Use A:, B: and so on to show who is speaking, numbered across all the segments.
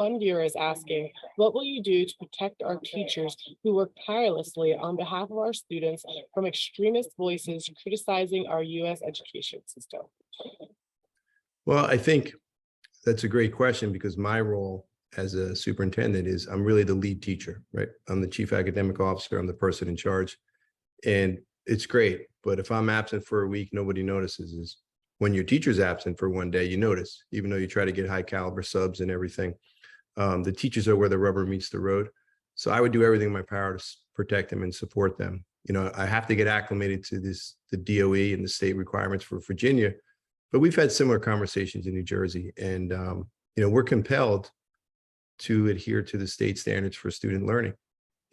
A: One viewer is asking, what will you do to protect our teachers who work tirelessly on behalf of our students from extremist voices criticizing our US education system?
B: Well, I think that's a great question because my role as a superintendent is I'm really the lead teacher, right? I'm the chief academic officer. I'm the person in charge. And it's great. But if I'm absent for a week, nobody notices. Is when your teacher's absent for one day, you notice, even though you try to get high caliber subs and everything. The teachers are where the rubber meets the road. So I would do everything in my power to protect them and support them. You know, I have to get acclimated to the DOE and the state requirements for Virginia, but we've had similar conversations in New Jersey. And, we're compelled to adhere to the state standards for student learning.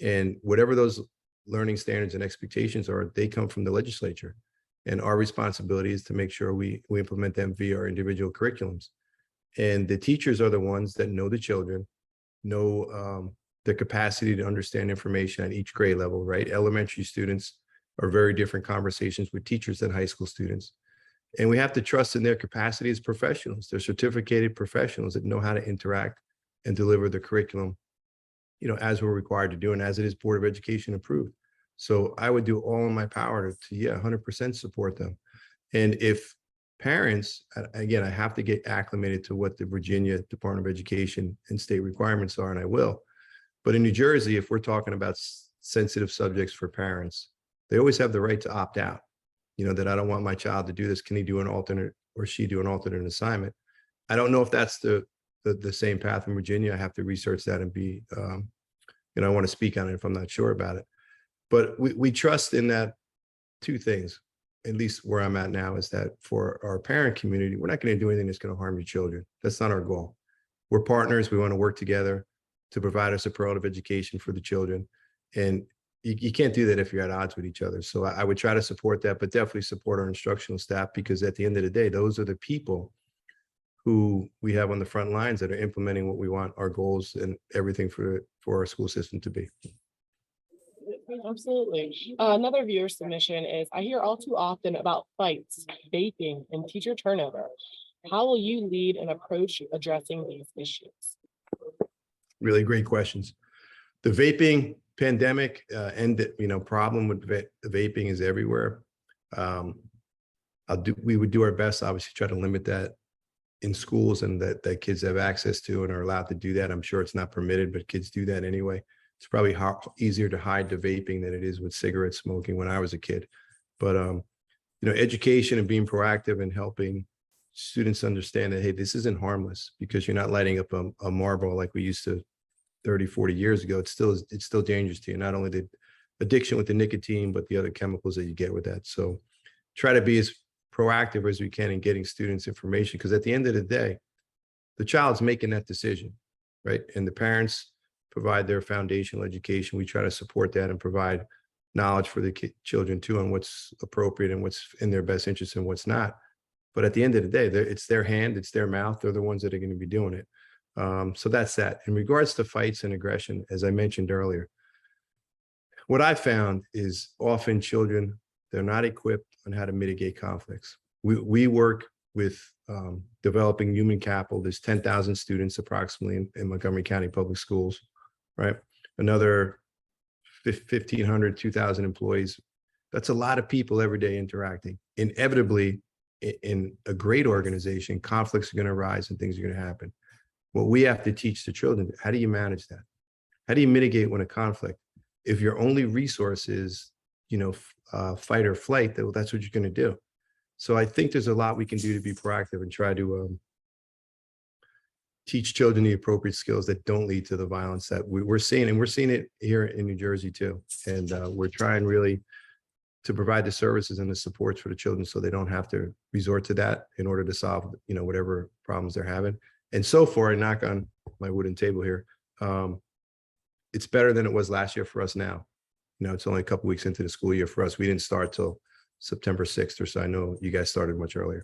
B: And whatever those learning standards and expectations are, they come from the legislature. And our responsibility is to make sure we implement them via our individual curriculums. And the teachers are the ones that know the children, know their capacity to understand information at each grade level, right? Elementary students are very different conversations with teachers than high school students. And we have to trust in their capacity as professionals. They're certificated professionals that know how to interact and deliver the curriculum, as we're required to do and as it is Board of Education approved. So I would do all in my power to 100% support them. And if parents, again, I have to get acclimated to what the Virginia Department of Education and state requirements are, and I will. But in New Jersey, if we're talking about sensitive subjects for parents, they always have the right to opt out. That I don't want my child to do this. Can he do an alternate or she do an alternate assignment? I don't know if that's the same path in Virginia. I have to research that and be, I want to speak on it if I'm not sure about it. But we trust in that two things, at least where I'm at now, is that for our parent community, we're not going to do anything that's going to harm your children. That's not our goal. We're partners. We want to work together to provide a superlative education for the children. And you can't do that if you're at odds with each other. So I would try to support that, but definitely support our instructional staff, because at the end of the day, those are the people who we have on the front lines that are implementing what we want our goals and everything for our school system to be.
A: Absolutely. Another viewer submission is, I hear all too often about fights, vaping, and teacher turnover. How will you lead an approach addressing these issues?
B: Really great questions. The vaping pandemic and problem with vaping is everywhere. We would do our best, obviously, try to limit that in schools and that kids have access to and are allowed to do that. I'm sure it's not permitted, but kids do that anyway. It's probably easier to hide the vaping than it is with cigarette smoking when I was a kid. But education and being proactive and helping students understand that, hey, this isn't harmless, because you're not lighting up a Marlboro like we used to 30, 40 years ago. It's still dangerous to you. Not only the addiction with the nicotine, but the other chemicals that you get with that. So try to be as proactive as we can in getting students information, because at the end of the day, the child's making that decision, right? And the parents provide their foundational education. We try to support that and provide knowledge for the children too on what's appropriate and what's in their best interest and what's not. But at the end of the day, it's their hand, it's their mouth. They're the ones that are going to be doing it. So that's that. In regards to fights and aggression, as I mentioned earlier, what I found is often children, they're not equipped on how to mitigate conflicts. We work with developing human capital. There's 10,000 students approximately in Montgomery County Public Schools, right? Another 1,500, 2,000 employees. That's a lot of people every day interacting. Inevitably, in a great organization, conflicts are going to arise and things are going to happen. What we have to teach the children, how do you manage that? How do you mitigate when a conflict? If your only resource is, fight or flight, that's what you're going to do. So I think there's a lot we can do to be proactive and try to teach children the appropriate skills that don't lead to the violence that we're seeing. And we're seeing it here in New Jersey too. And we're trying really to provide the services and the supports for the children so they don't have to resort to that in order to solve, whatever problems they're having. And so far, I knock on my wooden table here, it's better than it was last year for us now. It's only a couple weeks into the school year for us. We didn't start till September 6th or so. I know you guys started much earlier.